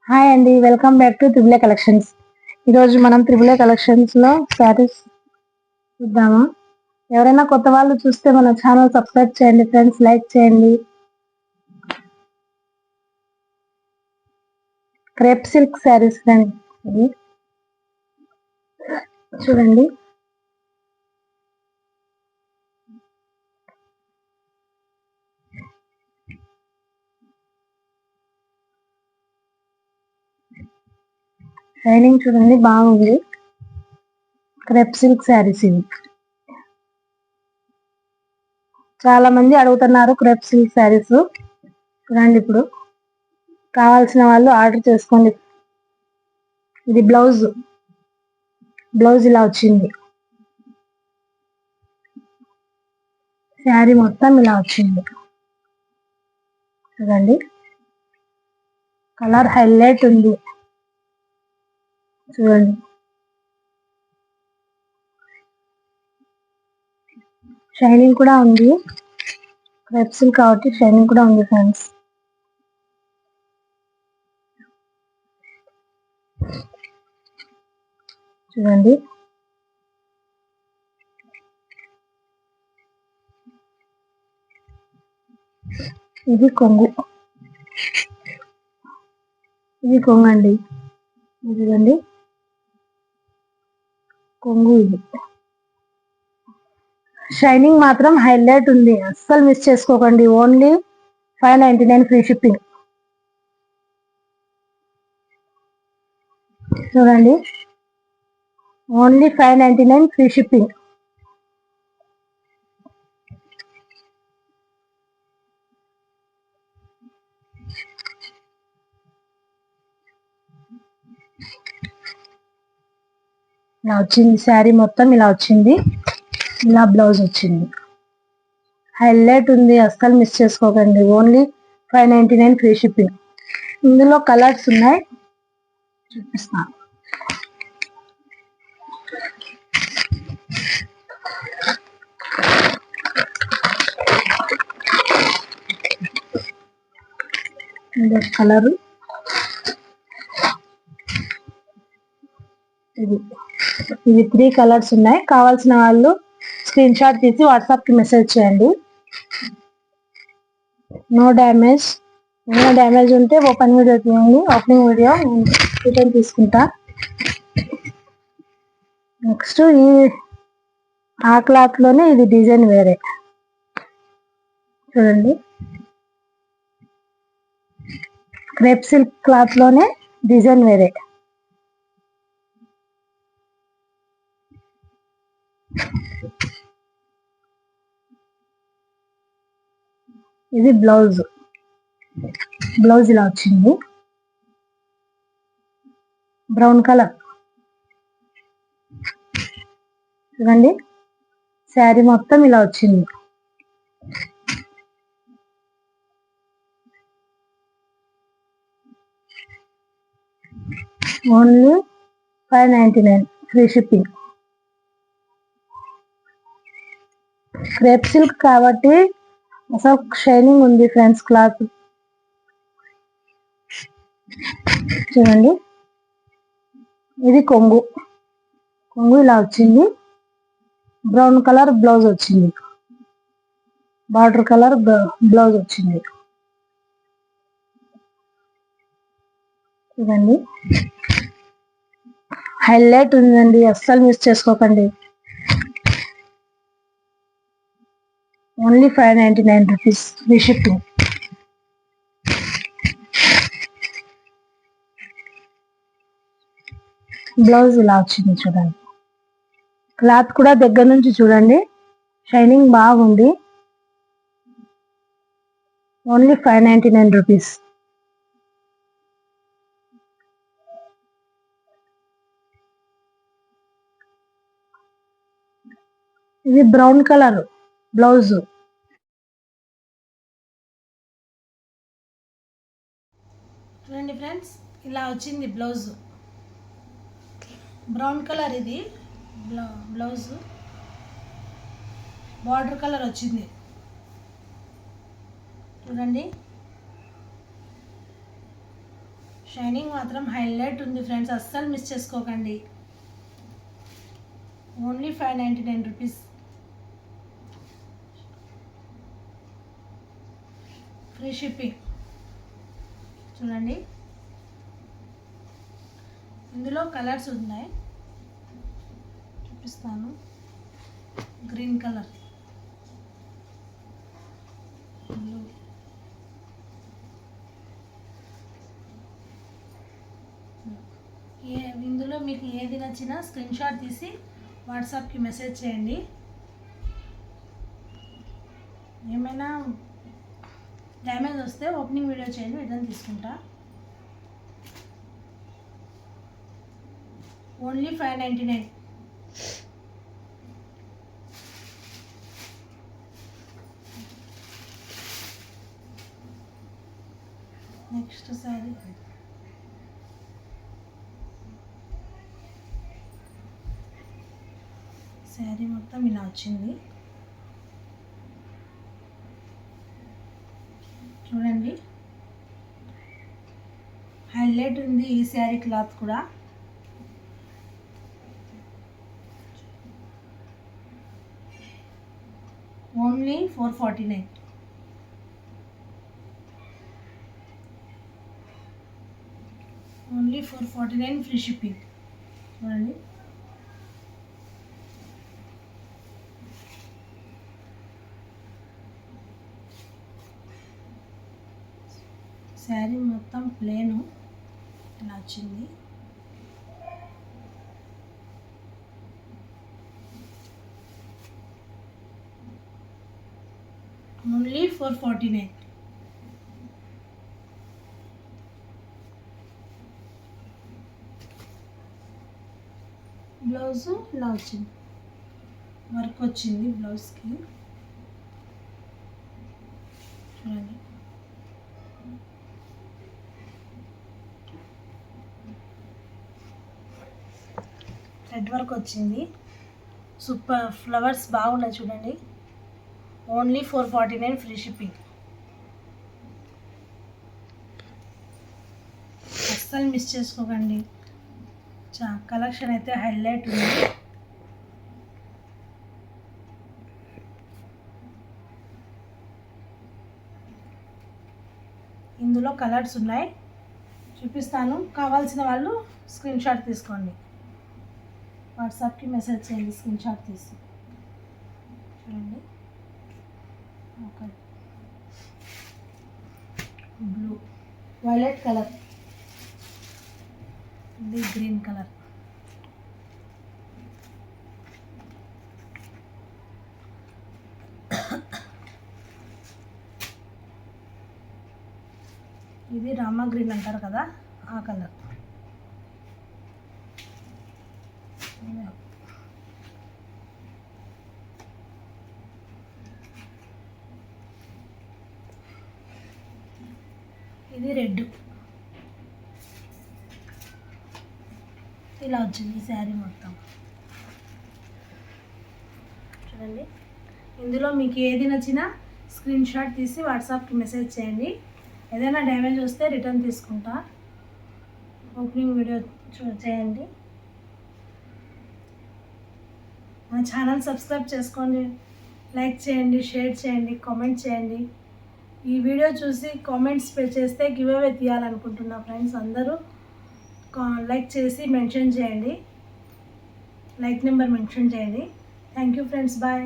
Hi అండి, welcome back to triple A collections. ఈరోజు మనం త్రిబుల్ ఏ కలెక్షన్స్లో శారీస్ చూద్దాము. ఎవరైనా కొత్త వాళ్ళు చూస్తే మన ఛానల్ సబ్స్క్రైబ్ చేయండి ఫ్రెండ్స్, లైక్ చేయండి. క్రేప్ సిల్క్ శారీస్ ఫ్రెండ్స్, ఇది చూడండి. షైనింగ్ చూడండి, బాగుంది. క్రేప్ సిల్క్ శారీస్ ఇవి. చాలా మంది అడుగుతున్నారు క్రేప్ సిల్క్ శారీస్. చూడండి, ఇప్పుడు కావాల్సిన వాళ్ళు ఆర్డర్ చేసుకోండి. ఇది బ్లౌజ్ ఇలా వచ్చింది. శారీ మొత్తం ఇలా వచ్చింది. చూడండి, కలర్ హైలైట్ ఉంది. చూడండి, షైనింగ్ కూడా ఉంది. క్రేప్ సిల్క్ కాబట్టి షైనింగ్ కూడా ఉంది ఫ్రెండ్స్. చూడండి, ఇది కొంగు అండి. చూడండి, కొంగు ఇది. షైనింగ్ మాత్రం హైలైట్ ఉంది, అస్సలు మిస్ చేసుకోకండి. Only 599 free shipping. చూడండి, ఓన్లీ 599 ఫ్రీ షిప్పింగ్. ఇలా వచ్చింది శారీ మొత్తం, ఇలా వచ్చింది. ఇలా బ్లౌజ్ వచ్చింది. హైలైట్ ఉంది, అస్సలు మిస్ చేసుకోకండి. Only 599 free shipping. ఇందులో కలర్స్ ఉన్నాయి, చూపిస్తాను. కలరు ఇది 3 కలర్స్ ఉన్నాయి. కావాల్సిన వాళ్ళు స్క్రీన్ షాట్ తీసి వాట్సాప్ కి మెసేజ్ చేయండి. No damage. ఏమైనా డ్యామేజ్ ఉంటే ఓపెన్ వీడియో తీయండి. ఓపెనింగ్ వీడియో రిటర్న్ తీసుకుంటా. నెక్స్ట్ ఆ క్లాత్ లోనే ఇది డిజైన్ వేరే. చూడండి, క్రేప్ సిల్క్ క్లాత్ లోనే డిజైన్ వేరే. ఇది బ్లౌజ్ ఇలా వచ్చింది. Brown colour. చూడండి, శారీ మొత్తం ఇలా వచ్చింది. Only 599 free shipping. Crepe silk కాబట్టి అసలు షైనింగ్ ఉంది ఫ్రెండ్స్ క్లాత్. చూడండి, ఇది కొంగు ఇలా వచ్చింది. బ్రౌన్ కలర్ బ్లౌజ్ వచ్చింది, బార్డర్ కలర్ బ్లౌజ్ వచ్చింది. చూడండి, హైలైట్ ఉందండి, అస్సలు మిస్ చేసుకోకండి. Only 599 rupees free shipping. Blouse ఇలా వచ్చింది. చూడండి, క్లాత్ కూడా దగ్గర నుంచి చూడండి, షైనింగ్ బాగుంది. Only 599 rupees. ఇది బ్రౌన్ కలర్ బ్లౌజ్. చూడండి ఫ్రెండ్స్, ఇలా వచ్చింది బ్లౌజ్. బ్రౌన్ కలర్ ఇది బ్లౌజ్, బార్డర్ కలర్ వచ్చింది. చూడండి, షైనింగ్ మాత్రం హైలైట్ ఉంది ఫ్రెండ్స్, అస్సలు మిస్ చేసుకోకండి. Only 599 rupees. Free shipping. చూడండి, ఇందులో కలర్స్ ఉన్నాయి, చూపిస్తాను. గ్రీన్ కలర్, బ్లూ, ఇందులో మీకు ఏది నచ్చినా స్క్రీన్ షాట్ తీసి వాట్సాప్కి మెసేజ్ చేయండి. ఏమైనా డ్యామేజ్ వస్తే ఓపెనింగ్ వీడియో చేయండి, రిటర్న్ తీసుకుంటా. ఓన్లీ 599. నెక్స్ట్ శారీ, శారీ మొత్తం ఇలా వచ్చింది. చూడండి, హైలైట్ ఉంది ఈ శారీ క్లాత్ కూడా. ఓన్లీ 449. Only 449 free shipping. చూడండి, శారీ మొత్తం ప్లేను ఇలా వచ్చింది. ఓన్లీ 449. బ్లౌజ్ ఇలా వచ్చింది, వర్క్ వచ్చింది బ్లౌజ్కి. చూడండి, థ్రెడ్ వర్క్ వచ్చింది. సూపర్ ఫ్లవర్స్ బాగున్నాయి చూడండి. Only 449 free shipping. అస్సలు మిస్ చేసుకోకండి, కలెక్షన్ అయితే హైలైట్ ఉంది. ఇందులో కలర్స్ ఉన్నాయి, చూపిస్తాను. కావాల్సిన వాళ్ళు స్క్రీన్ షాట్ తీసుకోండి, వాట్సాప్కి మెసేజ్ చేయండి స్క్రీన్ షాట్ తీసి. చూడండి, ఓకే, బ్లూ, వైలెట్ కలర్, ఇది గ్రీన్ కలర్. ఇది రామా గ్రీన్ అంటారు కదా, ఆ కలర్. ఇది రెడ్. ఇలా వచ్చింది శారీ మొత్తం. చూడండి, ఇందులో మీకు ఏది నచ్చినా స్క్రీన్ షాట్ తీసి వాట్సాప్కి మెసేజ్ చేయండి. ఏదైనా డ్యామేజ్ వస్తే రిటర్న్ తీసుకుంటా. ఓపెనింగ్ వీడియో చేయండి. మన ఛానల్ సబ్స్క్రైబ్ చేసుకోండి, లైక్ చేయండి, షేర్ చేయండి, కామెంట్ చేయండి. ఈ వీడియో చూసి కామెంట్స్ చేస్తే గివ్ అవే తీయాలనుకుంటున్నా ఫ్రెండ్స్. అందరూ లైక్ చేసి మెన్షన్ చేయండి, లైక్ నెంబర్ మెన్షన్ చేయండి. Thank you friends, bye.